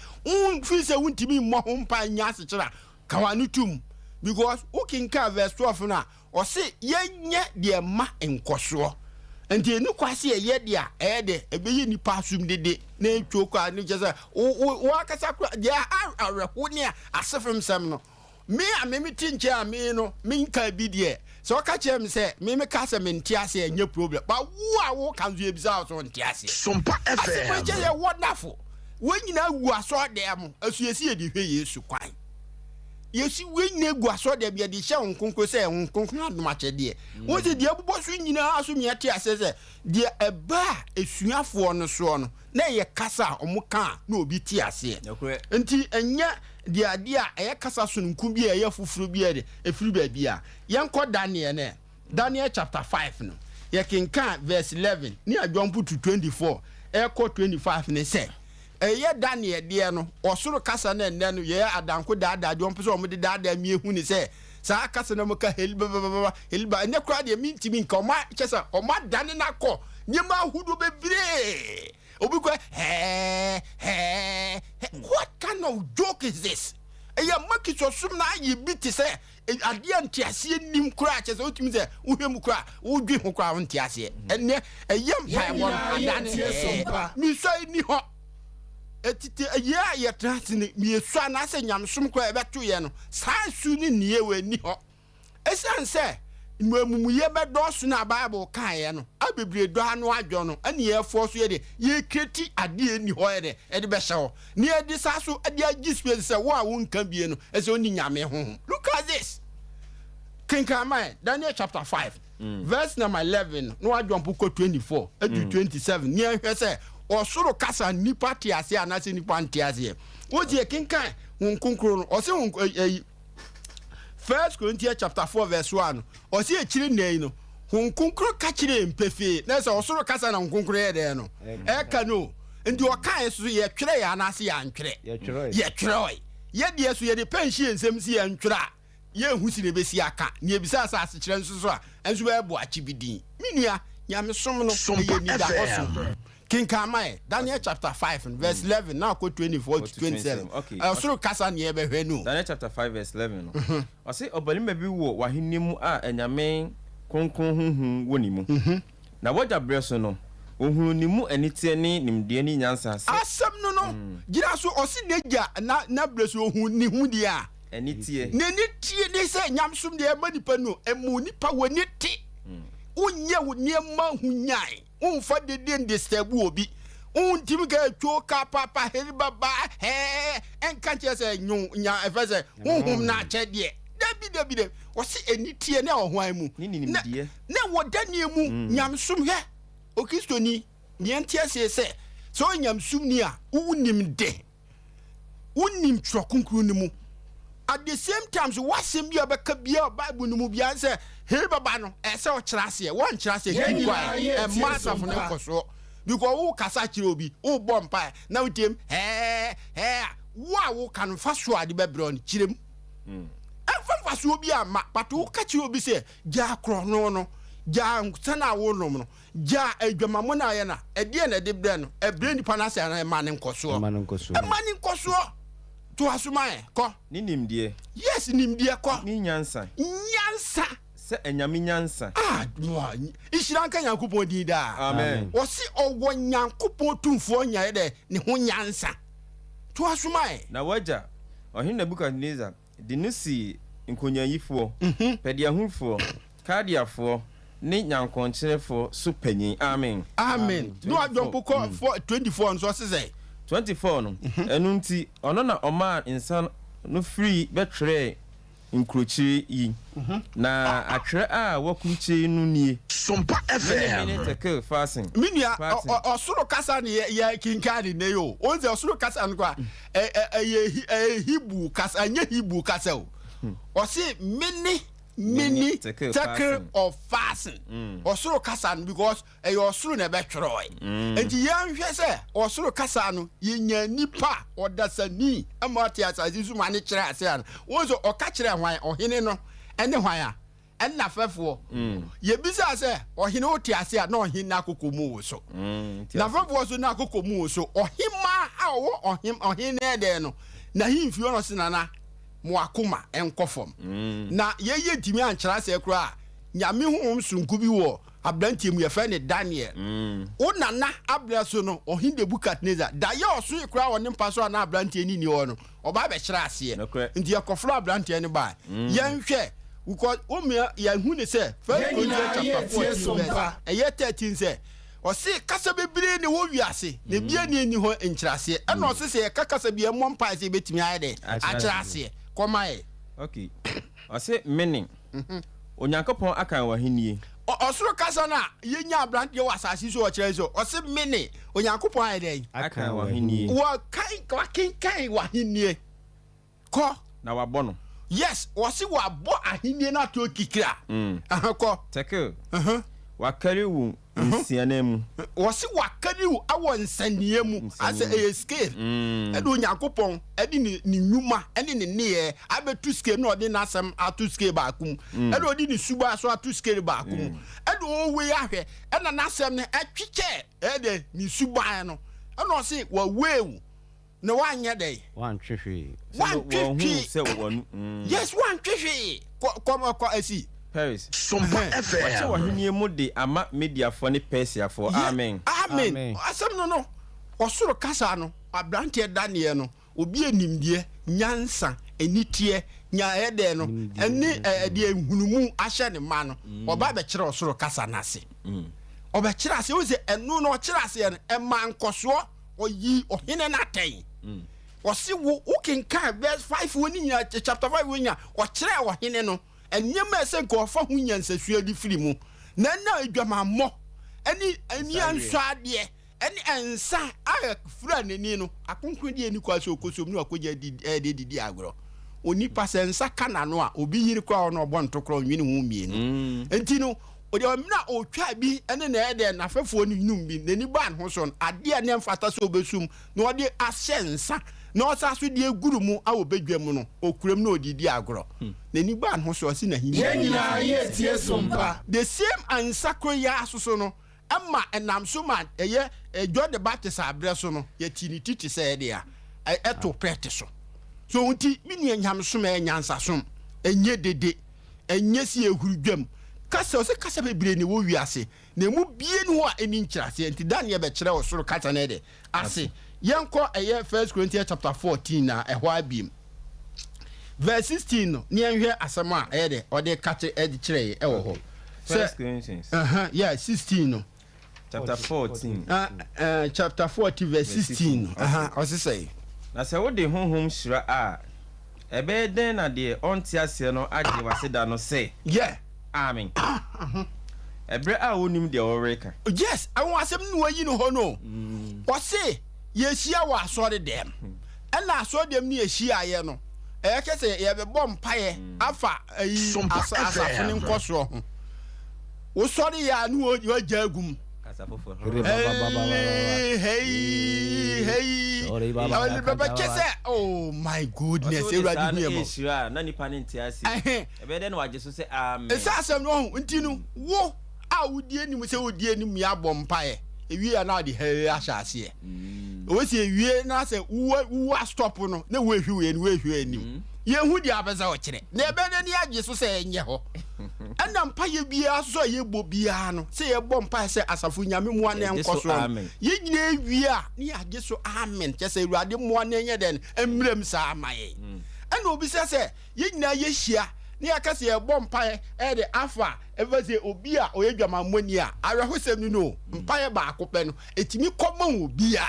fi se wuntimi mo ho mpa nya asechera kawanutum because ukinka verse 12 na o se yenye de ma enkoso enti enu kwase ye de a de ebeyi nipa asum dede na etwoko a ni jese wo akasa kura de areho ne asefem sem no me a me tinche a me no me nka bi de so ka chem se me ka se me ntiase enye problem ba wo a wo kanzo ebisa so ntiase SOMPA FM asepe je wonderful wo nyina wu aso de am asuesi e de hwe Yesu kwan Yesi wenye gwa so de bia de hye nkonko se nkonko adomache de wo se de abubo so nyina aso miate asese de eba esuafo no so no na ye kasa omuka na obi ti ase nti enya de ade a ye kasa so nku bi ye fufuru bi ye efiri ba bia yenko Daniel chapter 5 no ye kenka verse 11 ni adwompu to 24 eko 25 ne se eye Daniel de no osoro kasa na enne no ye adanko daada de ompe so omde daada mi ehu ni se sa kasa na muka helba ene kura de mi ntimi nka oma chesa oma dane na ko nyema hudu bebre obi ko what kind of joke is this eye maki so sum na ye biti se ade antiase nim kura chesa otimi se uhwem kura udwi ho kura antiase enne eye mpa won adane mi so ni ho etite ye transini mi esua na se nyamsom kwa ebeto ye no saa su ni nie we ni ho esanse mmamumuye bedosu na Bible kan ye no abebre do anu adwo no ani ye fo so ye de ye kreti ade ni ho ye de be hye ho ni edi sa so ade agi space se wo a won kan bie no ese oni nyame ho look at this Kinkamai, Daniel chapter 5, verse number 11, no I jump 24, 27, near her say, or soro kasa nipa tiase anase nipa ntiase. What ye kinkai, unkunkro, or say 1 Corinthians chapter 4, verse 1, or see a chilling no. Hunkunkro kachire mpefe na so osoro kasa na hunkunkro ye de no e ka no ndi o kan so ye twere ya na se ya ntwere ye twere ye de so ye de pension nsem si ya ntwere ye husi ne besi aka ne ebisa asase kire nso so a enso be bo achibidin minua nyame som no ye ni da oso Kinkamai Daniel chapter 5 verse 11 now go 24 to 27 okay osoro kasa ne ye be hwe no Daniel chapter 5 verse 11 no o say obalima bi wo waheni mu a enyame konkon hunhun woni mu na wagya breso no ohun ni mu anitie ni nimde ni nyansa asem no gira so osi negya na breso ohun ni hu dia anitie ne nitie ne se nyamsum de ma nipa no emu nipa woni ti unye woni ma hunyai unfa de den disturb obi untim ga twa ka papa heri baba enka che se nyu nya efese hunhum na che de David, was enitie na ohwan mu na wodanie mu nyamsum he okistoni mientia se so nyamsum ni a unim de unim trokunkru ni mu at the same time so wasem bia beka bia bible ni mu bia se he baba no ese o kirase won kirase kwa e master for ne koso because wo kasa kire obi wo bompa na utem wo kan faso ade bebro ni kirem Fa so bi ama pato ka chi obi se ja kro no ja sana wo nom no ja adwamamo na ye na e de na de bre no e bre ni pana se na ma ne nkoso to asuma ko ni nimdie yes nimdie ko ni nyansa se enyame nyansa ishira nka Yankopon di da amen wo si owo Yankopon tumfo nya ye de ne ho nyansa to asuma na waja ohin Nebukadnezar dinusi nkonyayifo pediahufo kardiafo ne nyankoncherefo supanyin amen no adwompo ko 24 nso se 24 no enu nti ono na oma insan no free betwere nkrochi yi na atwere a wakunche nu nie SOMPA FM ne take fasten minia osoro kasa ne ya kinkani ne yo onze osoro kasa no kwa hibu kasa anye hibu kasa o si mini take of fasten osoro kasa no because osoro na betwere enti yan hwe se osoro kasa no yenya nipa odasani amati asasi su mane kire ase an wonzo oka kire hwan ohene no ene hwan a enna fefo ye bisa se ohene oti ase a na ohene na kokomu wo so na fefo so na kokomu wo so ohima a wo ohene de no na himfi ono sinana mo akoma enkofom na ye timi ankyera se kura nyame hom sunku bi wo abrantie mu ye fa ne Daniel o nana abraso no ohin Nebukadnezar da ye oso kura woni mpa so na abrantie ni wo no oba be kyera ase nti yakofro abrantie ne ba ye nhwe because omia ya hu ne se first Corinthians chapter 4 eye 13 se o se kasa bebre ne wo wiase ne bia ne ni ho nkyerase e no se se kasa bia mo mpa se betimi ayede akyerase komae okay o se meaning Onyankopon akan wahenie osoro kasa na yenya abrante wo asase so o kyerɛ so o se mene Onyankopon ayede akan wahenie wa kan wahenie ko na wabɔ no yes wasi wa bo ahenie na to kikira ko take wakari wu nsiane mu wasi wakari wu awo nsanie mu ase escape edo Nyankopon edi ni nwuma eni ne ne abetu scale no odi nasem atu scale ba akum edo odi ni suba so atu scale ba akum edo owe ahwe ena nasem ne atwike ede ni suba no eno se wa wewu na wanye dey one twehwe se wonu yes one twehwe ko asi Paris SOMPA FM wacha wahenie mu de ama media fo ne Persia fo amen asem no osoro kasa no abrante Daniel no obi enimdie nyansa enitie nya ede no eni de enhunumu ahye ne ma no oba be kire osoro kasa nase oba kire ase o se enu no kire ase no e ma nkoso oyi ohene na ten o se wo ukenka verse 5 woni nya chapter 5 wonya o kire ohene no enyema ese nko fa ho nyansasua di firi mu na adwamammo ani ansade eni ensa a fura nani no akonkron di eni kwaso okosom no akoja didi agro onipa sensa kana no a obi yiri kwa no obo ntokro nwini hu mienu enti no odi omina otwa bi ene na ede na fefo ni num bi nani ban ho so ade ne mfata so obesum na odi asensa na osaso di eguru mu a obedwam no okuram na odidi agro nani ban ho so si na hini nyina ye tie sompa the same ansakro ya asoso no ama enam so man eye John the Baptist abre so no ye tiniti ti se de a eto pete so nti mini enyam so ma enyansa so enye dede enye si ehurudwam kasa o se kasa bebre ni wo wiase na mu bie ni ho a eni nkyirase nti Daniel be kire osoro kasa na de ase yenko eye 1 Corinthians chapter 14 na ehwa abiem verse 16 no ni enhwe asema eye de ode kache edi kire ewo ho 1 Corinthians yeah 16 no chapter 14 chapter 40 verse 16 ose say na se wo de honhom hyira a ebe den na de onti ase no agye waseda no say yeah amen ebre a wonim de oreka yes I want asem no ayi no ho no o say ye hia wa asore dem na asore dem ni ehia ye no kese ye be bom paye afa ayi asafo ni nkoso ho wo sore ya no o jagum hey oh my goodness na nipa ne ntiase ebe den waje so say amen esasem no ntinu wo a wodie nim se wodie nim ya bom pae ewie na de he ahase o se ewie na se wo stop no na wo ehwie ni wo ehwie nim ye hu di abeza o kire na ebe ne ni age so se enye ho ana mpaye bia so ye bo bia no se ye bom pae se asafo nyame mu ane nkoso ye nyina ewie a ni age so amen che se Awurade mu ane nye den emrem sa amaye ana obi se ye nyina ye hia ni akase ye bom pae de afa evese obi a oyedwamamoni a awehosem ni no mpaye ba akopɛ no etimi kɔma obi a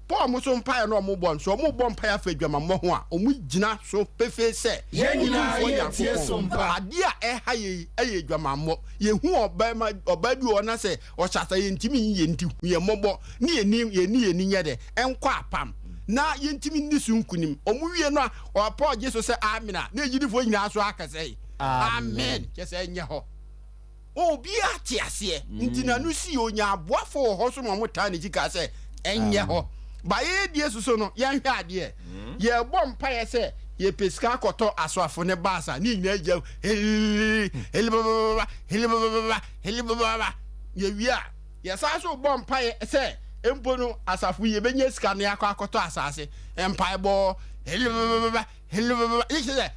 Paul mo so mpaye no mo bom so mo bom mpaye afa dwamammo ho a omu gina so pefe se ye nyina ye tie sompa ade a ɛha ye dwamammo ye hu oba bi ona se o chata ye ntimi ye nti ye mmobɔ ni ye ni nye de enkɔ apam na yentimi nisu nkunim omuwie no a Paul Jesus say amen na ejidifo nyina so akase amen kese enye ho obi atiase ntina no si onya aboafo ho so mo ta ne jika say enye ho ba ye die so no ye hwe ade ye bom pa ye say ye peska koto asoafo ne basa ni nyina agya helibaba ye wia ye sa so bom pa ye say empono asafu ye benye sika ne akoto asase empaibo helibaba ikise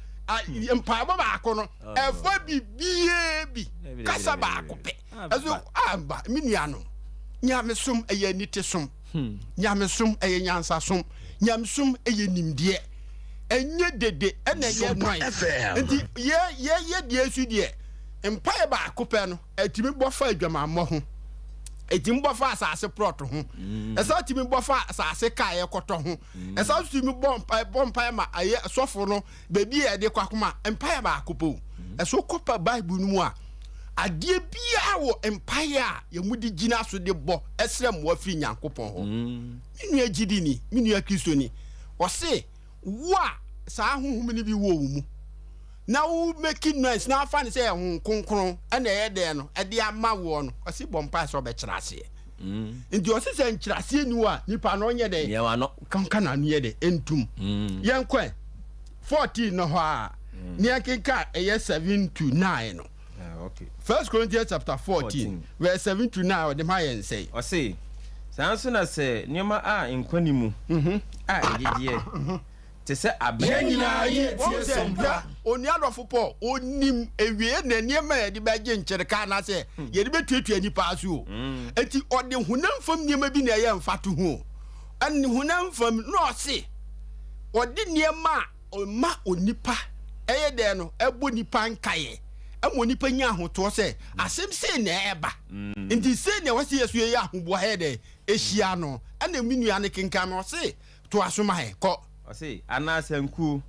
empaibo ba akono efo bibie bi kasa ba akope aso amba minuano nyamesum eye nitesom nyamesum eye nyansasum nyamesum eye nimde enye dede ena ye noy enti ye de asu de empaibo ba akope no atimi bofa adwamammo ho etim bofa asase prot ho esa timi bofa asase kae koto ho esa timi bompa ma aye sofo no bebi e de kwakoma empire ba akopo eso kopa bible no mu a ade bia wo empire a ye mudi gina so de bo esre mo afiri nyankopon ho minu agidi ni minu akristo ni o se wa sa ahohum ni bi wo mu na wo making noise na afa ne say ehun konkron na ye de no e de ama wo no o si bompa so be kirase ndi o si se nkirase ni wa nipa no nye de ye wa no kanka na no ye de entum yenkwa 14 no ho a ni akinka e 7 to 9 no okay 1 Corinthians chapter 14 verse 7 to 9 o de ma yen say o say sanso na se nioma a enkwani mu a ejeje te se nyina ye tie sompa oni adofo po onim ewie na niema ye de beje nkyereka na se ye de betuatua nipa aso enti ode hunamfam niema bi na ye mfato ho an hunamfam no se ode niema o ma onipa eye de no ebo nipa nkaye amo nipa nya ahoto se asem se na eba enti se na wase yesu ye ahobo ha de ehia no ana minua ne kenka no se to asoma he ko o say anasanku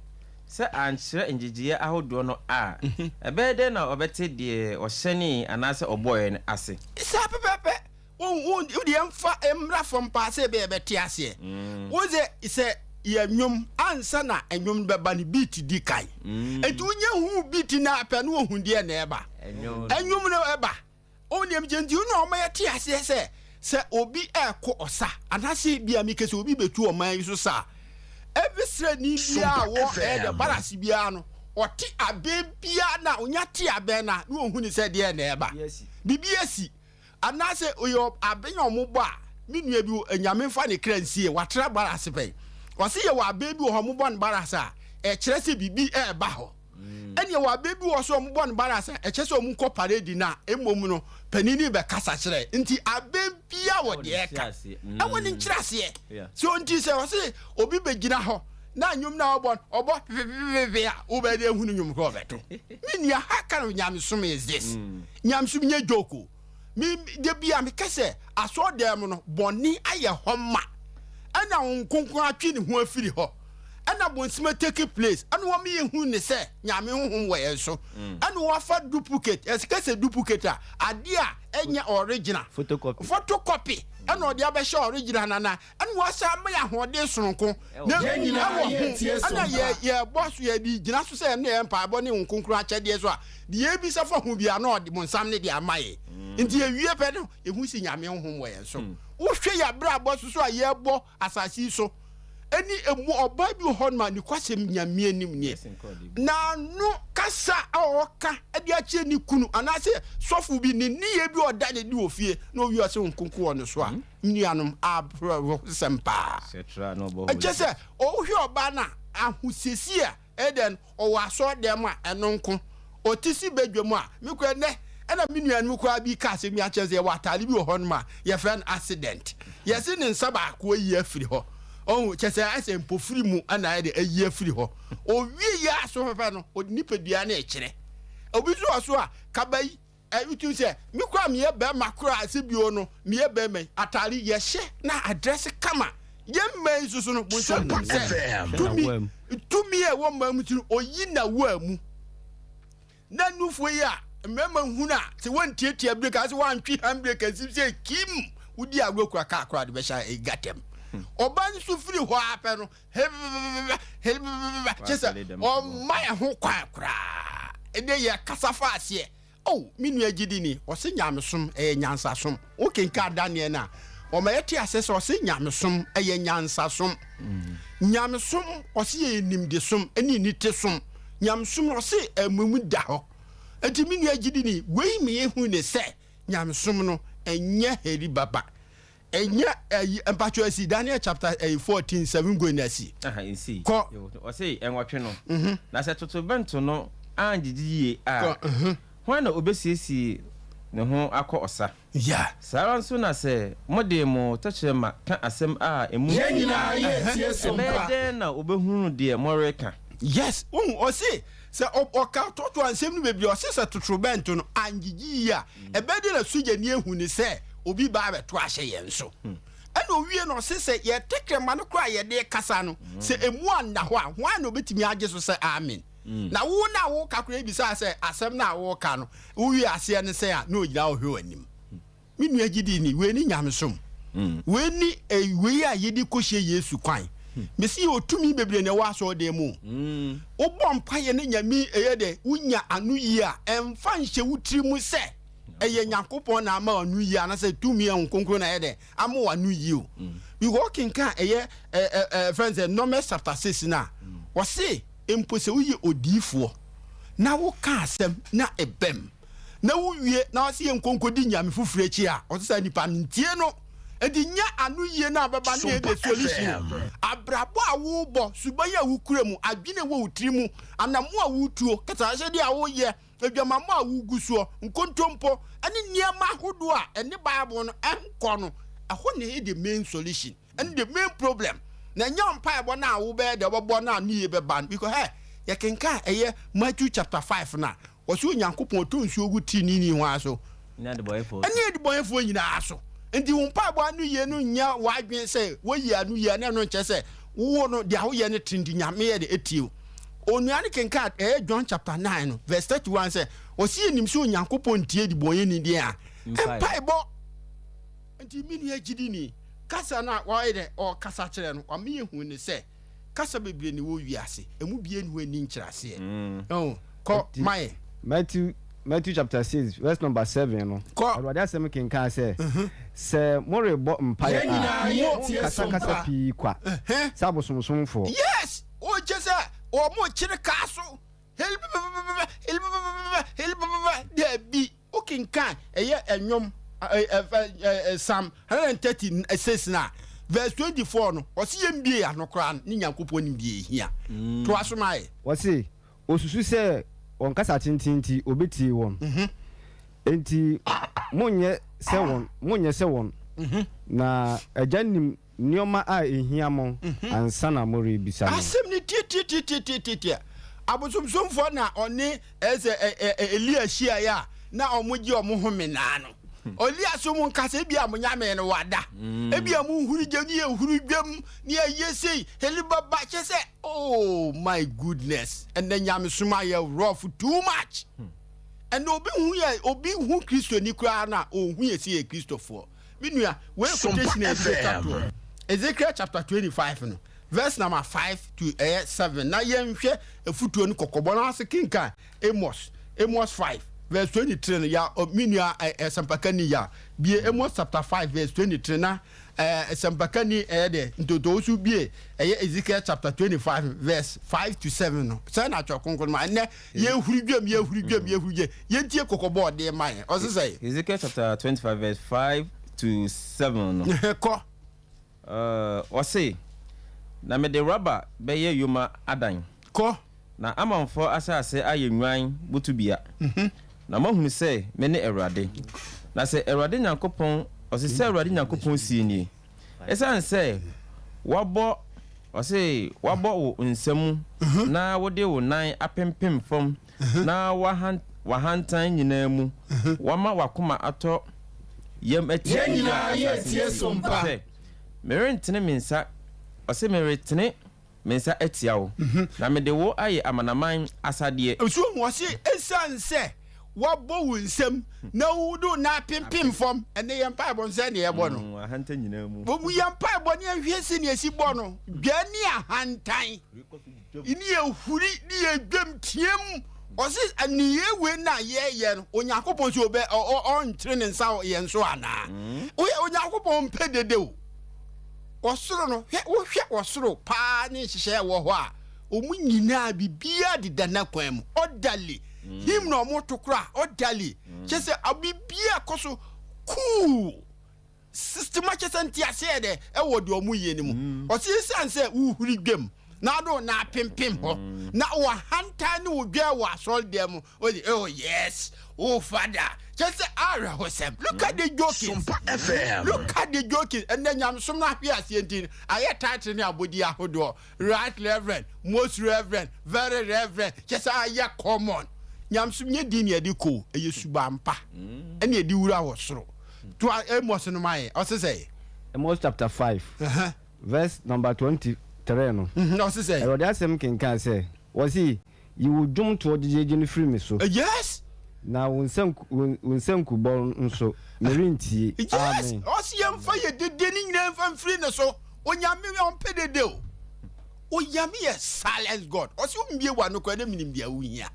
sɛ ankyerɛ ngyegyeɛ ahodoɔ no a ɛbɛyɛ dɛn na ɔbɛte deɛ ɔhyɛne anaasɛ ɔbɔɛ no ase saa pɛpɛpɛ wode ɛmfa mmra fam paa sɛ ɛbɛte aseɛ wo sɛ yɛ nnwom ansa na nnwom bɛba no beat di kan enti wonya hu beat na apɛ no wɔhu deɛ na ɛba nnwom no ɛba ɔnim gyenti na ɔmayɛ te aseɛ sɛ obi ɛkɔ ɔsa anaasɛ bia mekɛ sɛ obi bɛtu ɔman yi so saa ɛbisrɛ ni bia wɔ ɛdɛ barasi bia no ɔte abɛ bia na onya te abɛ na wɔhu ni sɛ deɛ na ɛba bibi asi anaasɛ oyɛ abɛnya ɔmobɔ a menua bi anyame mfa ne kra nsie watra barasi pɛ wɔse yɛ wɔ abɛ bi wɔ hɔ mobɔ ne barasi a ɛkyerɛ sɛ bibi ɛba hɔ ɛne wɔ abɛ bi wɔ so ɔmobɔ ne barasi a ɛkyerɛ sɛ ɔmu kɔ parade na mmom no panini bɛkasa kyerɛ nti abɛ bia wɔ deɛ ka ɛwɔ ne nkyerɛ aseɛ so nti sɛ wɔse obi bɛgyina hɔ na nnwom na ɔbɔ pepepepe a wobɛde ahunu nnwom kɔ ɔbɛto menua ha ka no nyamesom is this nyamesom nyɛ joko de bia meka sɛ asɔɔdan mu no bɔne ayɛ hɔ ma ɛna wo nkonkron atwe ne ho afiri hɔ ɛna bonsima take place ɛna wɔn yɛ hu ne sɛ nyame honhom wɔ yɛn so ɛna wɔafa duplicate ɛsika sɛ duplicate a adeɛ a ɛnyɛ original photocopy ɛna ɔde abɛhyɛ original nana ɛna wɔahyɛ ama yɛ ahoɔden soronko na ɛna yɛ bɔ so yɛ di gyina so sɛ ɛna yɛ mpaebɔ ne nkonkron akyɛdeɛ so a deɛ ebi sɛ fa ho bia na ɔde bonsam ne de ama yɛ nti ewie pɛ no ehu si nyame honhom wɔ yɛn so wohwɛ yɛ abrabɔ so a yɛbɔ asase so ɛni emu ɔbaa bi hɔ no ma ne kwasɛm nyame anim nie na no kasa a ɔka ɛde akyɛ ne kunu anaasɛ sɔfo bi ne niye bi ɔda ne di ofie na owi ɔsɛ nkonko wɔ no so a nnuanom abrɔ sɛm paa ɛkyɛ sɛ ɔhwɛ ɔbaa na ahosiesie a ɛdɛn ɔwɔ asɔɔdɛm a ɛno nko ɔtisi badwam a mekɔ nɛ ɛna me nuanom kɔ abi ka asɛm akyɛ sɛ yɛwɔ atade bi wɔ hɔ no ma yɛfrɛ no accident yɛse ne nsa baako ayi afiri hɔ kyɛ sɛ ɛsɛ mpofiri mu ana ɛde ayi afiri hɔ owie yɛ aso pɛpɛ no nipadua no ɛkyerɛ obi so wɔ so a kaba yi ɛwotu sɛ mekɔ a meyɛ bɛrima koro a sɛ bio no meyɛ bɛrima atare yɛhyɛ na adrɛse kama yɛmma yi soso no bonsɛ tumi a ɛwɔ mma mu ti no oyi na wo a mu na nufoɔ yi a mmarima hunu a sɛ wɔntiatia breka sɛ wɔantwe handbrake asim sɛ kim wodi agorɔ kura kaa kora de bɛhyɛ ɛgatɛm ɔba nso firi hɔ apɛ no kyɛ sɛ ɔma yɛ ho kwan koraa ɛdɛ yɛ kasa fa aseɛ me nua gyidi ni ɔse nyamesom ɛyɛ nyansasom wokenka daneɛ no a ɔma yɛte asɛ sɛ ɔse nyamesom ɛyɛ nyansasom nyamesom ɔse yɛ nimdesom ɛne nitesom nyamesom ɔse amamu da hɔ ɛnti me nua gyidi ni wei meyɛhu ne sɛ nyamesom no ɛnyɛ heri baba ɛnyɛ mpatwo asi Daniel chapter 14:7 going asi kɔ ɔse ɛnwɔtwe no na sɛ totobɛnto no angyegyie a hwan na obɛsiesie ne ho akɔ ɔsa saa ara nso na sɛ mode mo tɛkyerɛma ka asɛm a ɛmu ɛbɛyɛ dɛn na obɛhunu deɛ mɔreka yes ɔse sɛ ɔka toto ansɛm no bebree ɔse sɛ totorobɛnto no angyegyie a ɛbɛde na sogya ni ehu ne sɛ obi ba bɛto ahyɛ yɛn so ɛna owie no ɔse sɛ yɛtekrɛma no koraa yɛde kasa no sɛ emu anna hɔ a hwan na obɛtumi agye so sɛ amen na wo na wo kakora bisa sɛ asɛm na wo ka no wowie aseɛ ne sɛ a na ogyina wo hwɛ w'anim me nua gidi ni we ni nyamesom we ni we a yɛde kɔhyɛ Yesu kwan mesi otumi bebree na wa so de mu wobɔ mpaye ne nyame ɛyɛ de wonya anu yi a ɛmfa nhyɛ wutiri mu sɛ ɛyɛ Nyankopɔn na ama anu yi ana sɛ tumi nkonkro na ɛyɛ de ama wanu yi o we walking kan ɛyɛ friends Numbers chapter 6 na wɔse empo sɛ woyɛ odiifoɔ na wo ka asɛm na ɛbɛm na wowie na wɔse yɛ nkonkodi nyame foforo akyi a ɔse sɛ nipa ntie no edi nya anu yie na baba na the solution abrabo a wo bɔ suban ya wo kura mu adwene wo wutiri mu anamu a wo tuo kata hye de a wo ye adwamamu a wo gusuo nkontompo ane niema hodo a ene bible no enko no ɛho ne the main solution and the main problem na nya mpa ebo na wo be de bobo na anu ye be ban because ye kenka eye Matthew chapter 5 na wo so Nyankopɔn to nsuo gu ti ni ho aso na de boyfo nyina aso ndi wumpa bo anu ye no nya wadwen sɛ woyi anu ye na no nkyɛ sɛ wo no de awo ye ne trindi nyame ye de etio onuane kenka John chapter 9 verse 31 say osi enim so Onyankopon tie di boye ni dia empaibo nti minu agidi ni kasa na wa ide o kasa kire no o me hu ni say kasa bebre ni wo wiase emu bie ni ho ani nkyerase ko mai Matthew chapter 6 verse number 7 no Awurade asem kenka say more bo mpaye kasa pi kwa sabosomsomfo yes o jese o mo kire kaso help there be okinkan eye enwom Psalm 130 na verse 24 no o si yembie anokra ni Nyankopon ni bie hia to asomai o si osusu say on kasa tintinti obeti won enti monye se won na ajanim nioma a ehia mo ansa na mo rebisa asem ni ti abosomsomfo na oni Elia hia ya na omoji omohome na no Olia so mun kasa bia mo nyame no wada ebia mu huru gye huru dwam ni ayesi helibaba chese oh my goodness and then nyame suma ye rough too much and obi hu Kristo ni kura na ohu yesi Kristofo minua we quotation Ezekiel chapter 25 no verse number 5 to 7 na yenhwe efutuo ni kokobo na asekinka Amos 5 verse 23 ya minua sampakani ya bie Amos chapter 5 verse 23 na sampakani de ntotosu bie Ezekiel chapter 25 verse 5 to 7 no say na chokonkon ma ne ye hurudwam ye tie kokobo de man o say Ezekiel chapter 25 verse 5 to 7 no ko o say na me de rubber be ye yuma adan ko na amanfo asase ayenwan butubia na mahunu sɛ me ne Awurade na sɛ Awurade Nyankopɔn ɔse sɛ Awurade Nyankopɔn sie nie ɛsan sɛ wabɔ wo nsɛm na wode wo nan apempem fam na wahantan nyinaa mu wama wakoma atɔ yam ati nyinaa yɛ tie sompa merentene me nsa ɔse meretene me nsa atia wo na mede wo ayɛ amanaman asadeɛ so wo se ɛsan sɛ wabo wunsem na wudu na pimpim fom ene yempa bo nse ne yebo no ahantan nyina mu bo mu yempa bo ne ahwese ne esi bo no dwani ahantan ini ehuri ni edwam tiem osi aniye we na ye no Onyankopon so obe on tre ne nsa ye nso ana Onyankopon pedede o osoro no wo hwe osoro pa ne hihye wo ho a omu nyina bibia de dana kwan mu odale him no motokra odali chese abibia koso cool systematic antiase de e wodi omu yeni mu o si sanse uhuri dwam na do na pimpim ho na wa hanta ni wo dwa wa sol dem oh yes oh father chese ara hosem look at the joking SOMPA FM look at the joking and then yam som na hwe asientin aye title ni abodi ahodo right reverend most reverend very reverend chese aye common nyamsum nye din ye diko eyesuba mpa ene edi wura wo soro to Amos no mai o se say Amos chapter 5 verse number 23 no o se say Erode asem kenkan say was he you will jump to the free me so yes na wonsem kubon nso merintie amen o se yem fa ye dede ni nyina fa free ne so onyame on pedede o yame ye silence god o se o mbie wa no kwa na minim bia wo hia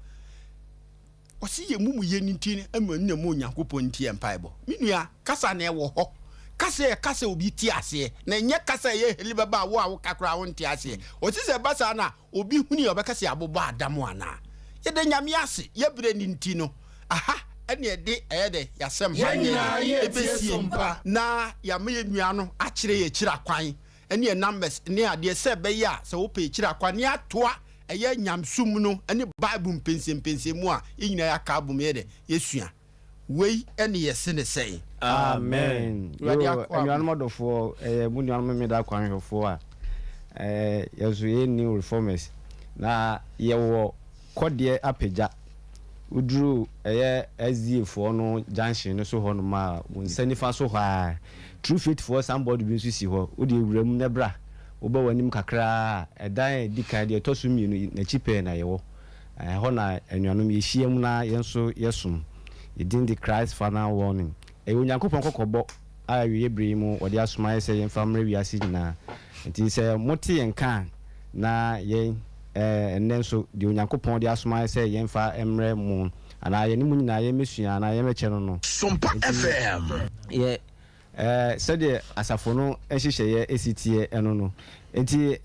osi ye mumu ye nintini ema nne mu Onyankopon ntie mpaibo minua kasa na ewo ho kasa obi ti ase na nye kasa ye helibaba wo a wo kakra wo ntie ase osi se basa na obi huni obekasa abobo adamu ana ye de nyame ase ye bre ninti no aha ene ede de yasem ha ye na ya me nua no akire ye kira kwan ene numbers ne ade se be ya se wo pe kira kwan ne atoa eye nyamsum no ene bible mpense mu a yinyina ya ka abum ye de yesua wei ene yese ne sei amen yo anyuan modofo munuan memeda kwanhofo a yeso ye new reformers na ye wo kode apagya uduru SDA no junction no so ho no ma wonsanifa so ha true faith for somebody bi so si ho odi ewuram nebra oba wanim kakra ɛdan di kan de to so mienu na chipe na yewo ho na anuanom yehia mu na yenso yesum yedin the Christ final warning onyankopɔn kokɔbɔ a wiye bere mu ɔde asoma yɛ sɛ yɛmfa mmerɛ wiase nyinaa nti sɛ mote yɛn kan na yɛn nso de onyankopɔn de asoma yɛ sɛ yɛmfa mmerɛ mu ana yɛn mu nyinaa yɛmɛsua ana yɛmɛkyɛ no Sompa FM yɛ sɛdeɛ asafo no ɛhyehyɛeɛ ɛsitie ɛno no nti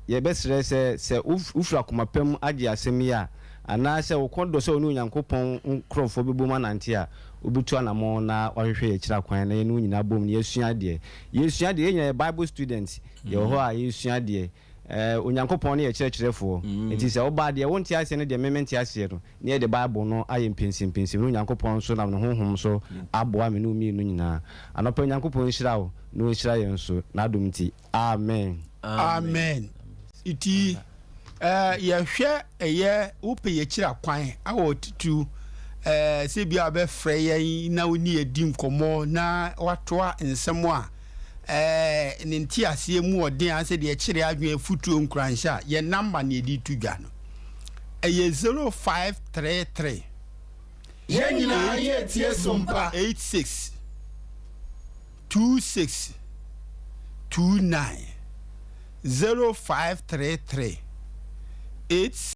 yɛbɛsrɛ sɛ wofura komapam agye asɛm yi a anaasɛ wokɔdɔ sɛ ɔne onyankopɔn nkurɔfoɔ bɛbom anante a wobɛtu anamɔ na wahwehwɛ yɛkyerɛ kwan na yɛne nyinaa bom no yɛsua deɛ yɛnyɛ Bible student yɛwɔ hɔ a yɛsua deɛ onyankopɔn ne yɛkyerɛkyerɛfoɔ nti sɛ woba deɛ wonte aseɛ no deɛ meme nte aseɛ no ne yɛde Bible no ayɛ mpensimpensim ne onyankopɔn nso nam ne honhom so aboa me ne womienu nyinaa anɔpa onyankopɔn nhyira wo na ɔnhyira yɛn so na adom nti amen iti yɛhwɛ ɛyɛ wopɛ yɛkyerɛ kwan awɔ tutu sɛ bia bɛfrɛ yɛn na woni yɛdi nkɔmmɔ na watoa nsɛm a ne nti aseɛ mu ɔden a sɛ deɛ kyerɛ adwene futuo nkuranhyɛ a yɛ number ne yɛdi to dwa no ɛyɛ 0533 yɛn nyinaa yɛ tie Sompa 86 26 29 0533 8